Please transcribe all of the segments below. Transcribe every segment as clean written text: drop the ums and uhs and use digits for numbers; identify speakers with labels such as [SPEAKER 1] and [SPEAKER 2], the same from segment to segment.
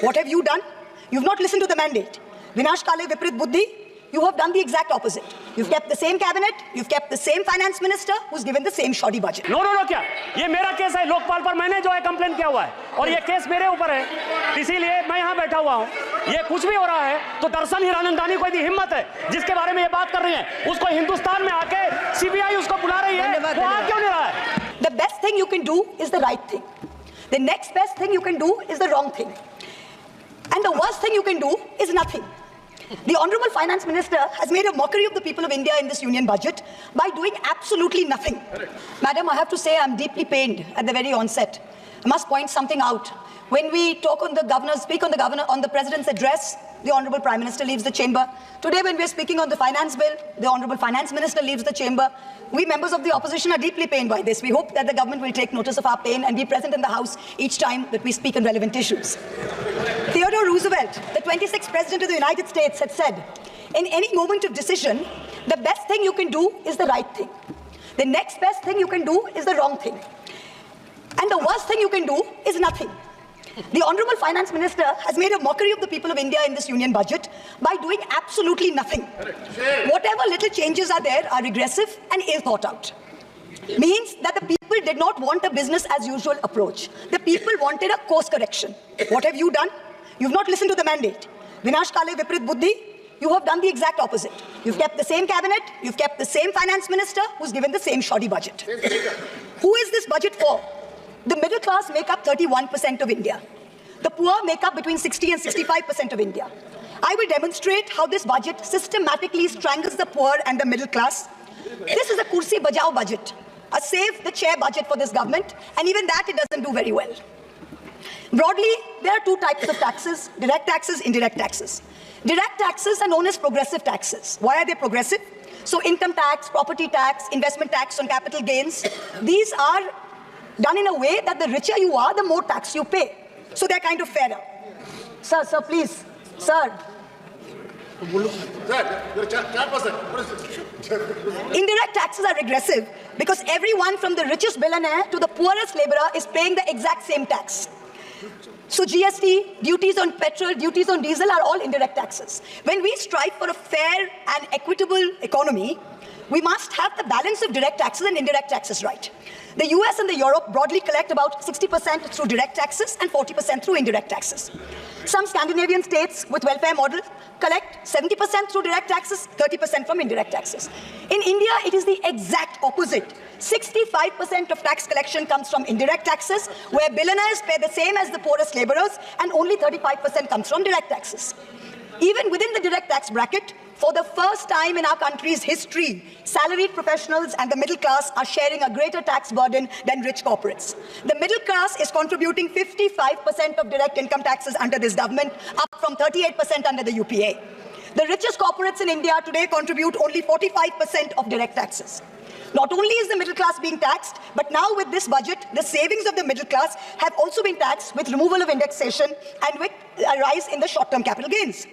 [SPEAKER 1] What have you done? You've not listened to the mandate. Vinash Kale Viprit Buddhi, you have done the exact opposite. You've kept the same cabinet, you've kept the same finance minister who's given the same shoddy budget.
[SPEAKER 2] No, क्या ये मेरा case है, लोकपाल पर मैंने जो है complain किया हुआ है और ये केस मेरे ऊपर है, इसीलिए मैं यहाँ बैठा हुआ हूँ। ये कुछ भी हो रहा है तो दरअसल हीरानंदानी को यदि हिम्मत है जिसके बारे में ये बात कर रही है, उसको हिंदुस्तान में आके सीबीआई उसको बुला रही है, वो आ क्यों नहीं रहा है?
[SPEAKER 1] The best thing you can do is the right thing. The next best thing you can do is the wrong thing. And the worst thing you can do is nothing. The Honorable Finance Minister has made a mockery of the people of India in this union budget by doing absolutely nothing. Madam, I have to say I'm deeply pained at the very onset. I must point something out. When we talk on the governor, speak on the President's address, the Honorable Prime Minister leaves the chamber. Today, when we're speaking on the finance bill, the Honorable Finance Minister leaves the chamber. We members of the opposition are deeply pained by this. We hope that the government will take notice of our pain and be present in the House each time that we speak on relevant issues. Theodore Roosevelt, the 26th President of the United States, had said, in any moment of decision, the best thing you can do is the right thing. The next best thing you can do is the wrong thing. And the worst thing you can do is nothing. The Honorable Finance Minister has made a mockery of the people of India in this union budget by doing absolutely nothing. Whatever little changes are there are regressive and ill thought out. Means that the people did not want a business as usual approach. The people wanted a course correction. What have you done? You've not listened to the mandate. Vinash Kale Viprit Buddhi, you have done the exact opposite. You've kept the same cabinet, you've kept the same finance minister who's given the same shoddy budget. Who is this budget for? The middle class make up 31% of India. The poor make up between 60 and 65% of India. I will demonstrate how this budget systematically strangles the poor and the middle class. This is a kursi bajao budget, a save the chair budget for this government, and even that it doesn't do very well. Broadly, there are two types of taxes: direct taxes, indirect taxes. Direct taxes are known as progressive taxes. Why are they progressive? So income tax, property tax, investment tax on capital gains, these are done in a way that the richer you are, the more tax you pay. So they're kind of fairer. Sir, please. Sir. Indirect taxes are regressive because everyone from the richest billionaire to the poorest laborer is paying the exact same tax. So GST, duties on petrol, duties on diesel are all indirect taxes. When we strive for a fair and equitable economy, we must have the balance of direct taxes and indirect taxes right. The US and the Europe broadly collect about 60% through direct taxes and 40% through indirect taxes. Some Scandinavian states with welfare models collect 70% through direct taxes, 30% from indirect taxes. In India, it is the exact opposite. 65% of tax collection comes from indirect taxes, where billionaires pay the same as the poorest laborers, and only 35% comes from direct taxes. Even within the direct tax bracket, for the first time in our country's history, salaried professionals and the middle class are sharing a greater tax burden than rich corporates. The middle class is contributing 55% of direct income taxes under this government, up from 38% under the UPA. The richest corporates in India today contribute only 45% of direct taxes. Not only is the middle class being taxed, but now with this budget, the savings of the middle class have also been taxed with removal of indexation and with a rise in the short-term capital gains.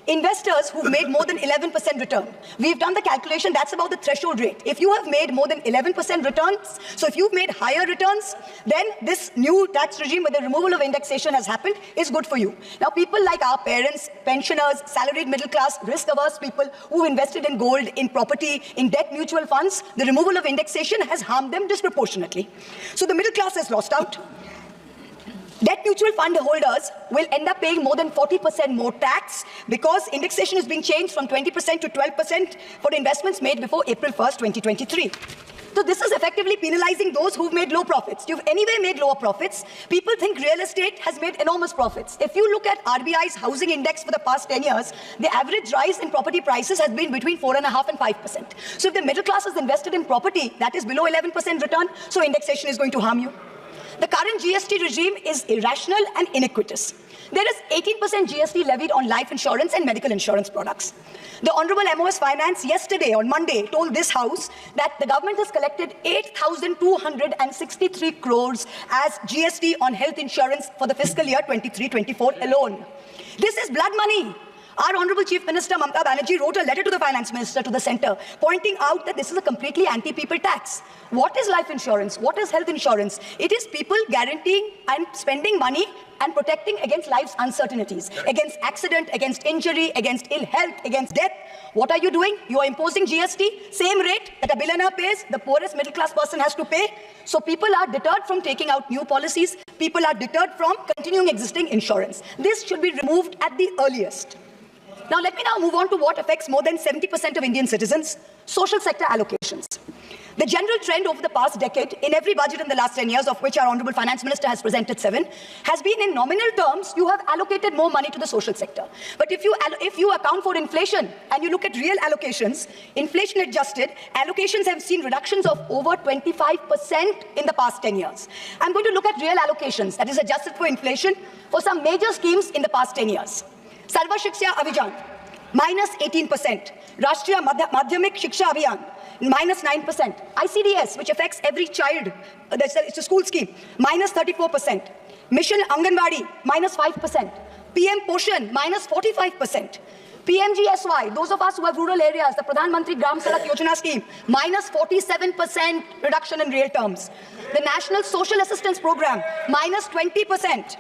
[SPEAKER 1] Investors who've made more than 11% return, we've done the calculation, that's about the threshold rate. If you have made more than 11% returns, so if you've made higher returns, then this new tax regime with the removal of indexation has happened is good for you. Now, people like our parents, pensioners, salaried middle class, risk-averse people who invested in gold, in property, in debt mutual funds, the removal of indexation has harmed them disproportionately. So the middle class has lost out. Debt mutual fund holders will end up paying more than 40% more tax because indexation is being changed from 20% to 12% for investments made before April 1st, 2023. So this is effectively penalizing those who've made low profits. You've anyway made lower profits. People think real estate has made enormous profits. If you look at RBI's housing index for the past 10 years, the average rise in property prices has been between 4.5% and 5%. So if the middle class is invested in property, that is below 11% return, so indexation is going to harm you. The current GST regime is irrational and iniquitous. There is 18% GST levied on life insurance and medical insurance products. The Honorable MOS Finance yesterday, on Monday, told this House that the government has collected 8,263 crores as GST on health insurance for the fiscal year 23-24 alone. This is blood money. Our Honorable Chief Minister Mamata Banerjee wrote a letter to the Finance Minister, to the centre, pointing out that this is a completely anti-people tax. What is life insurance? What is health insurance? It is people guaranteeing and spending money and protecting against life's uncertainties, against accident, against injury, against ill health, against death. What are you doing? You are imposing GST, same rate that a billionaire pays, the poorest middle class person has to pay. So people are deterred from taking out new policies. People are deterred from continuing existing insurance. This should be removed at the earliest. Now let me now move on to what affects more than 70% of Indian citizens, social sector allocations. The general trend over the past decade, in every budget in the last 10 years, of which our Honorable Finance Minister has presented 7, has been in nominal terms, you have allocated more money to the social sector. But if you account for inflation and you look at real allocations, inflation adjusted, allocations have seen reductions of over 25% in the past 10 years. I'm going to look at real allocations, that is adjusted for inflation, for some major schemes in the past 10 years. Sarva Shiksha Abhijan, minus 18%. Rashtriya Madhyamik Shiksha Abhiyan, minus 9%. ICDS, which affects every child, it's a school scheme, minus 34%. Mission Anganwadi, minus 5%. PM Poshan, minus 45%. PMGSY, those of us who have rural areas, the Pradhan Mantri Gram Sadak Yojana scheme, minus 47% reduction in real terms. The National Social Assistance Program, minus 20%.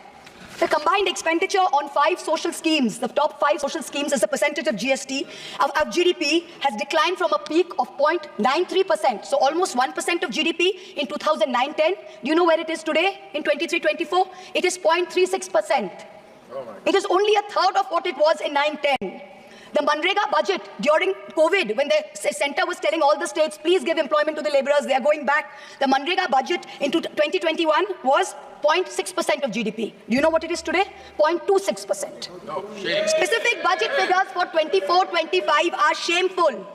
[SPEAKER 1] The combined expenditure on 5 social schemes, the top 5 social schemes as a percentage of GST, of GDP, has declined from a peak of 0.93%, so almost 1% of GDP in 2009-10. Do you know where it is today in 23-24? It is 0.36%. It is only a third of what it was in 9-10. The Manrega budget during COVID, when the centre was telling all the states, please give employment to the labourers, they are going back. The Manrega budget into 2021 was 0.6% of GDP. Do you know what it is today? 0.26%.
[SPEAKER 3] No,
[SPEAKER 1] Specific budget figures for 24-25 are shameful.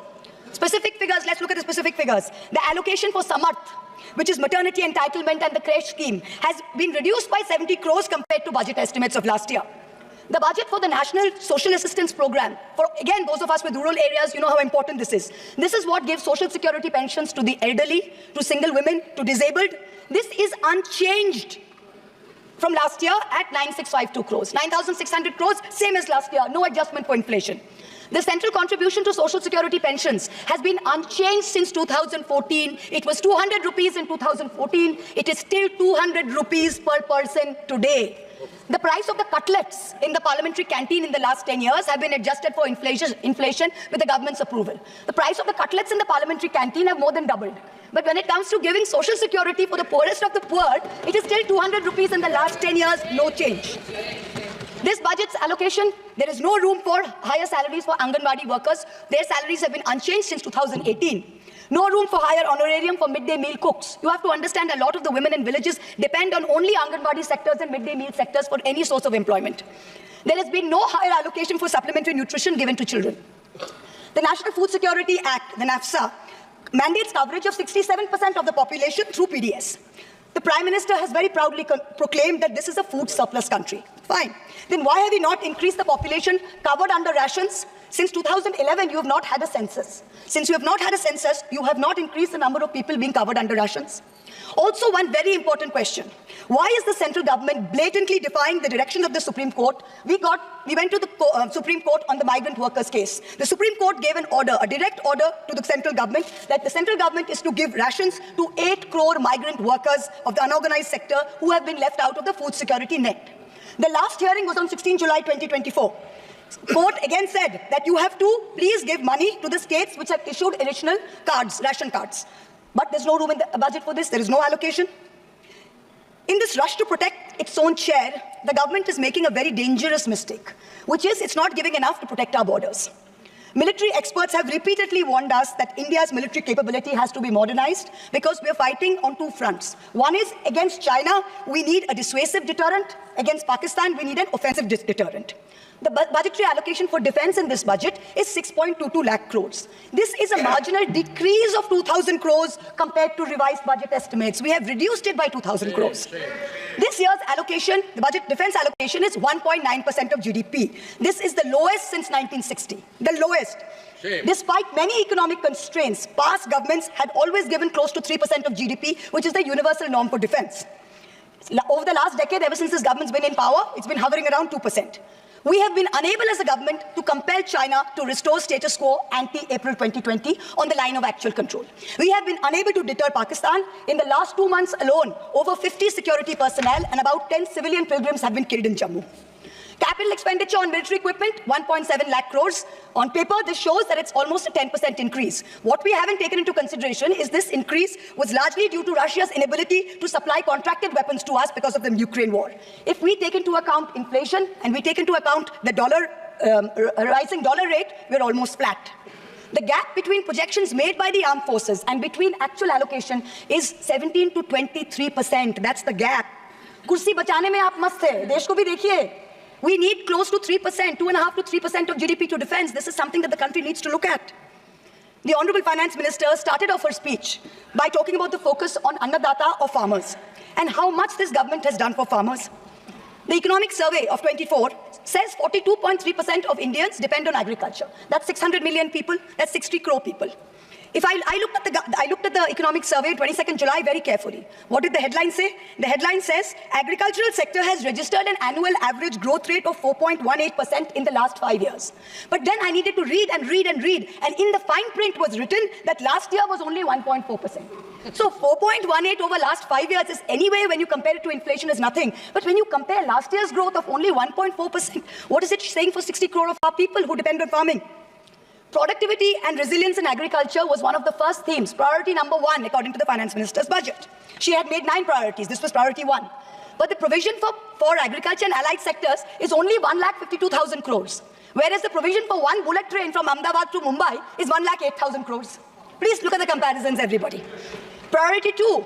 [SPEAKER 1] Specific figures, let's look at the specific figures. The allocation for Samarth, which is maternity entitlement and the creche scheme, has been reduced by 70 crores compared to budget estimates of last year. The budget for the National Social Assistance Program, for again those of us with rural areas, you know how important this is. This is what gives social security pensions to the elderly, to single women, to disabled. This is unchanged from last year at 9,652 crores. 9,600 crores, same as last year, no adjustment for inflation. The central contribution to social security pensions has been unchanged since 2014. It was 200 rupees in 2014. It is still 200 rupees per person today. The price of the cutlets in the parliamentary canteen in the last 10 years have been adjusted for inflation with the government's approval. The price of the cutlets in the parliamentary canteen have more than doubled. But when it comes to giving social security for the poorest of the poor, it is still 200 rupees in the last 10 years, no change. This budget's allocation, there is no room for higher salaries for Anganwadi workers. Their salaries have been unchanged since 2018. No room for higher honorarium for midday meal cooks. You have to understand a lot of the women in villages depend on only Anganwadi sectors and midday meal sectors for any source of employment. There has been no higher allocation for supplementary nutrition given to children. The National Food Security Act, the NAFSA, mandates coverage of 67% of the population through PDS. The Prime Minister has very proudly proclaimed that this is a food surplus country. Fine. Then why have we not increased the population covered under rations? Since 2011, you have not had a census. Since you have not had a census, you have not increased the number of people being covered under rations. Also, one very important question. Why is the central government blatantly defying the direction of the Supreme Court? We went to the Supreme Court on the migrant workers case. The Supreme Court gave an order, a direct order to the central government, that the central government is to give rations to 8 crore migrant workers of the unorganized sector who have been left out of the food security net. The last hearing was on 16 July 2024. Court again said that you have to please give money to the states which have issued additional cards, ration cards. But there's no room in the budget for this. There is no allocation. In this rush to protect its own share, the government is making a very dangerous mistake, which is it's not giving enough to protect our borders. Military experts have repeatedly warned us that India's military capability has to be modernized because we are fighting on 2 fronts. One is against China, we need a dissuasive deterrent. Against Pakistan, we need an offensive deterrent. The budgetary allocation for defense in this budget is 6.22 lakh crores. This is a marginal decrease of 2,000 crores compared to revised budget estimates. We have reduced it by 2,000 crores. This year's allocation, the budget defense allocation, is 1.9% of GDP. This is the lowest since 1960, the lowest. Despite many economic constraints, past governments had always given close to 3% of GDP, which is the universal norm for defense. Over the last decade, ever since this government's been in power, it's been hovering around 2%. We have been unable as a government to compel China to restore status quo ante-April 2020 on the line of actual control. We have been unable to deter Pakistan. In the last 2 months alone, over 50 security personnel and about 10 civilian pilgrims have been killed in Jammu. Capital expenditure on military equipment, 1.7 lakh crores. On paper, this shows that it's almost a 10% increase. What we haven't taken into consideration is this increase was largely due to Russia's inability to supply contracted weapons to us because of the Ukraine war. If we take into account inflation and we take into account the rising dollar rate, we're almost flat. The gap between projections made by the armed forces and between actual allocation is 17 to 23%. That's the gap. Kursi bachane mein aap mast hai. Desh ko bhi dekhiye. We need close to 3%, 2.5% to 3% of GDP to defense. This is something that the country needs to look at. The Honorable Finance Minister started off her speech by talking about the focus on Annadata or farmers and how much this government has done for farmers. The Economic Survey of 24 says 42.3% of Indians depend on agriculture. That's 600 million people, that's 60 crore people. If I looked at the Economic Survey, 22nd July, very carefully. What did the headline say? The headline says, agricultural sector has registered an annual average growth rate of 4.18% in the last 5 years. But then I needed to read and read and read, and in the fine print was written that last year was only 1.4%. So 4.18 over last 5 years is anyway, when you compare it to inflation, is nothing. But when you compare last year's growth of only 1.4%, what is it saying for 60 crore of our people who depend on farming? Productivity and resilience in agriculture was one of the first themes, priority number 1, according to the Finance Minister's budget. She had made 9 priorities. This was priority 1. But the provision for agriculture and allied sectors is only 1,52,000 crores, whereas the provision for 1 bullet train from Ahmedabad to Mumbai is 1,08,000 crores. Please look at the comparisons, everybody. Priority 2,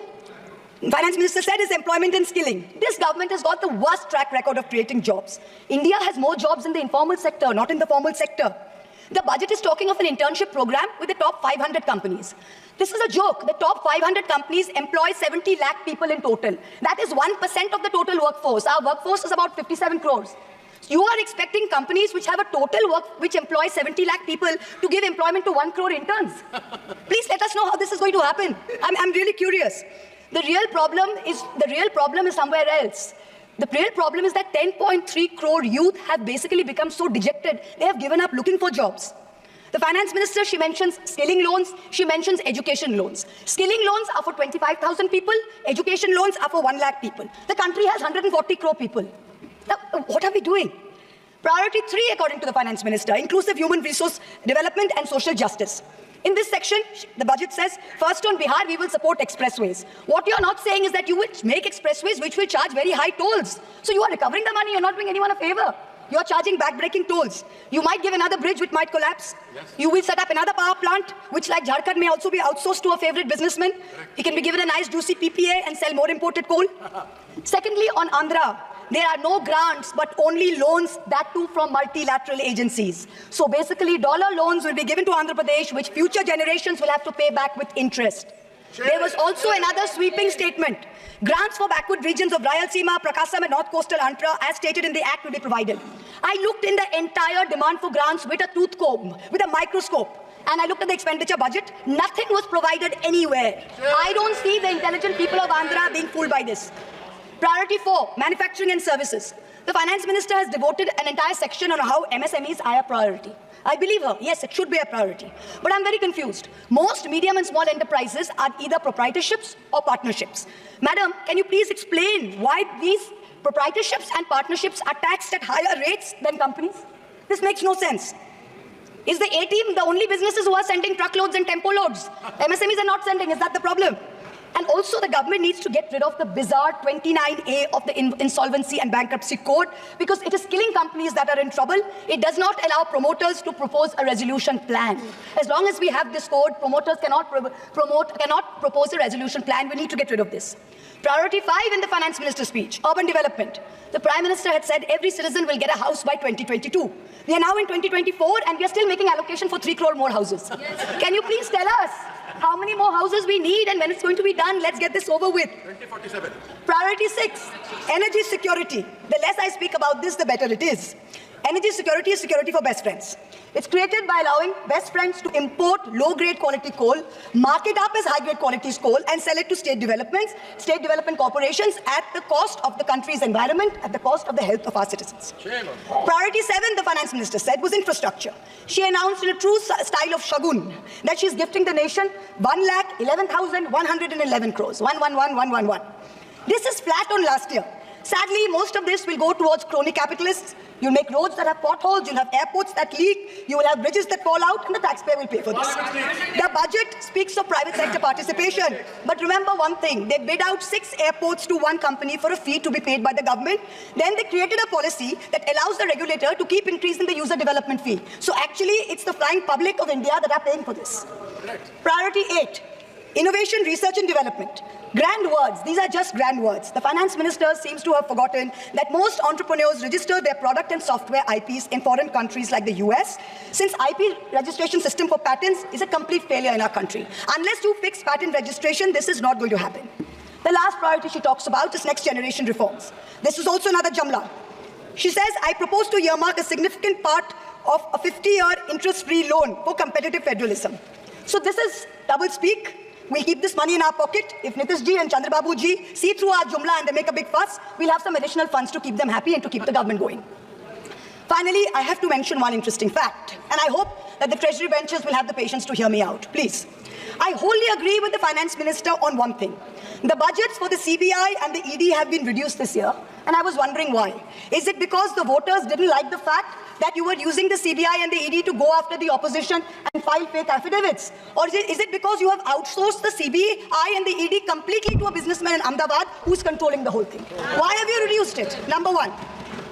[SPEAKER 1] Finance Minister said, is employment and skilling. This government has got the worst track record of creating jobs. India has more jobs in the informal sector, not in the formal sector. The budget is talking of an internship program with the top 500 companies. This is a joke. The top 500 companies employ 70 lakh people in total. That is 1% of the total workforce. Our workforce is about 57 crores. You are expecting companies which have a total which employ 70 lakh people to give employment to 1 crore interns. Please let us know how this is going to happen. I'm really curious. The real problem is somewhere else. The real problem is that 10.3 crore youth have basically become so dejected, they have given up looking for jobs. The Finance Minister, she mentions skilling loans, she mentions education loans. Skilling loans are for 25,000 people, education loans are for 1 lakh people. The country has 140 crore people. Now, what are we doing? Priority 3, according to the Finance Minister, inclusive human resource development and social justice. In this section, the budget says, first on Bihar, we will support expressways. What you're not saying is that you will make expressways which will charge very high tolls. So you are recovering the money, you're not doing anyone a favor. You're charging back-breaking tolls. You might give another bridge which might collapse. Yes. You will set up another power plant, which like Jharkhand may also be outsourced to a favorite businessman. He can be given a nice juicy PPA and sell more imported coal. Secondly, on Andhra, there are no grants, but only loans, that too from multilateral agencies. So basically, dollar loans will be given to Andhra Pradesh, which future generations will have to pay back with interest. There was also another sweeping statement. Grants for backward regions of Rayalaseema, Prakasam and North Coastal Andhra, as stated in the Act, will be provided. I looked in the entire demand for grants with a tooth comb, with a microscope. And I looked at the expenditure budget. Nothing was provided anywhere. I don't see the intelligent people of Andhra being fooled by this. Priority 4, manufacturing and services. The Finance Minister has devoted an entire section on how MSMEs are a priority. I believe her. Yes, it should be a priority. But I'm very confused. Most medium and small enterprises are either proprietorships or partnerships. Madam, can you please explain why these proprietorships and partnerships are taxed at higher rates than companies? This makes no sense. Is the A-team the only businesses who are sending truckloads and tempo loads? MSMEs are not sending. Is that the problem? And also the government needs to get rid of the bizarre 29A of the Insolvency and Bankruptcy Code, because it is killing companies that are in trouble. It does not allow promoters to propose a resolution plan. As long as we have this code, promoters cannot propose a resolution plan. We need to get rid of this. Priority 5 in the Finance Minister's speech, urban development. The Prime Minister had said every citizen will get a house by 2022. We are now in 2024 and we are still making allocation for 3 crore more houses. Yes. Can you please tell us how many more houses we need and when it's going to be done? Let's get this over with.
[SPEAKER 3] 2047.
[SPEAKER 1] Priority 6, energy security. The less I speak about this, the better it is. Energy security is security for best friends. It's created by allowing best friends to import low-grade quality coal, mark it up as high-grade quality coal, and sell it to state development corporations at the cost of the country's environment, at the cost of the health of our citizens. Priority 7, the finance minister said, was infrastructure. She announced in a true style of Shagun that she's gifting the nation 1,11,111 crores. 111,111. This is flat on last year. Sadly, most of this will go towards crony capitalists. You'll make roads that have potholes, you'll have airports that leak, you will have bridges that fall out, and the taxpayer will pay for this. The budget speaks of private sector participation. But remember one thing, they bid out 6 airports to one company for a fee to be paid by the government. Then they created a policy that allows the regulator to keep increasing the user development fee. So actually, it's the flying public of India that are paying for this. Priority 8. Innovation, research and development. Grand words. These are just grand words. The finance minister seems to have forgotten that most entrepreneurs register their product and software IPs in foreign countries like the US, since IP registration system for patents is a complete failure in our country. Unless you fix patent registration, this is not going to happen. The last priority she talks about is next generation reforms. This is also another Jamla. She says, I propose to earmark a significant part of a 50-year interest-free loan for competitive federalism. So this is double speak. We'll keep this money in our pocket. If Nitish ji and Chandrababu ji see through our Jumla and they make a big fuss, we'll have some additional funds to keep them happy and to keep the government going. Finally, I have to mention one interesting fact, and I hope that the Treasury benches will have the patience to hear me out. Please. I wholly agree with the Finance Minister on one thing. The budgets for the CBI and the ED have been reduced this year, and I was wondering why. Is it because the voters didn't like the fact that you were using the CBI and the ED to go after the opposition and file fake affidavits? Or is it because you have outsourced the CBI and the ED completely to a businessman in Ahmedabad who's controlling the whole thing? Why have you reduced it? Number one,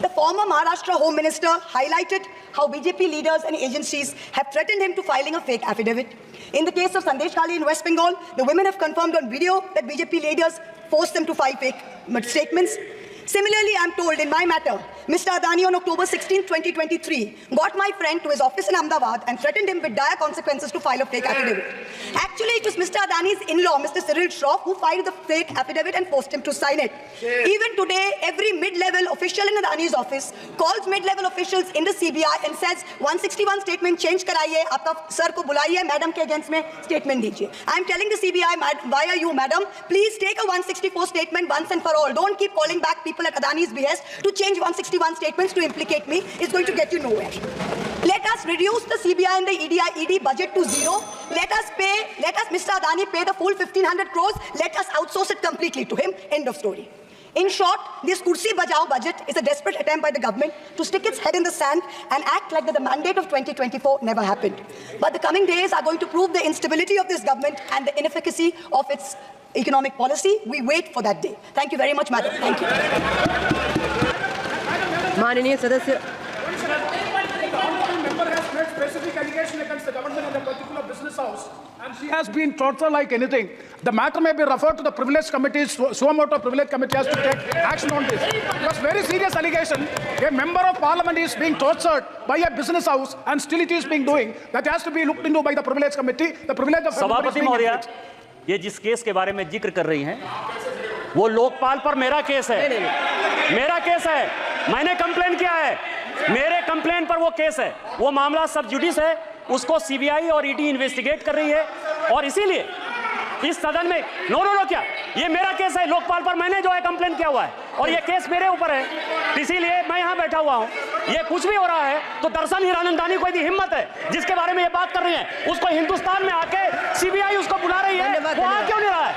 [SPEAKER 1] the former Maharashtra Home Minister highlighted how BJP leaders and agencies have threatened him to filing a fake affidavit. In the case of Sandesh Kali in West Bengal, the women have confirmed on video that BJP leaders forced them to file fake statements. Similarly, I'm told in my matter, Mr. Adani on October 16, 2023, got my friend to his office in Ahmedabad and threatened him with dire consequences to file a fake affidavit. Actually, it was Mr. Adani's in-law, Mr. Cyril Shroff, who filed the fake affidavit and forced him to sign it. Even today, every mid-level official in Adani's office calls mid-level officials in the CBI and says, 161 statement change karaiye, aapka sir ko bulaiye, madam ke against mein statement dijiye. I'm telling the CBI via you, madam, please take a 164 statement once and for all. Don't keep calling back people at Adani's behest to change 161 statements to implicate me. Is going to get you nowhere. Let us reduce the CBI and the ED budget to zero. Let us Mr. Adani pay the full 1,500 crores. Let us outsource it completely to him. End of story. In short, this Kursi Bajao budget is a desperate attempt by the government to stick its head in the sand and act like the mandate of 2024 never happened. But the coming days are going to prove the instability of this government and the inefficacy of its economic policy. We wait for that day. Thank you very much, madam. Thank you.
[SPEAKER 3] माननीय सदस्य
[SPEAKER 4] Specific allegation against the government and the particular business house, and she has been tortured like anything. The matter may be referred to the privilege committee. Suamoto privilege committee has to take action on this. It was very serious allegation. A member of parliament is being tortured by a business house, and still it is being doing. That has to be looked into by the privilege committee. The privilege of
[SPEAKER 2] सभापति महोदय, ये जिस case के बारे में जिक्र कर रही हैं, वो लोकपाल पर मेरा केस है। मेरा केस है, मैंने कंप्लेन किया है, मेरे कंप्लेन पर वो केस है, वो मामला सब जुडिस है, उसको सीबीआई और ईडी इन्वेस्टिगेट कर रही है, और इसीलिए इस सदन में नो क्या, ये मेरा केस है, लोकपाल पर मैंने जो है कंप्लेन किया हुआ है, और ये केस मेरे ऊपर है, इसीलिए मैं यहाँ बैठा हुआ हूँ। ये कुछ भी हो रहा है तो दरअसल हीरानंदानी को यदि हिम्मत है जिसके बारे में ये बात कर रही है, उसको हिंदुस्तान में आके सीबीआई उसको बुला रही है, वो आ क्यों नहीं रहा है?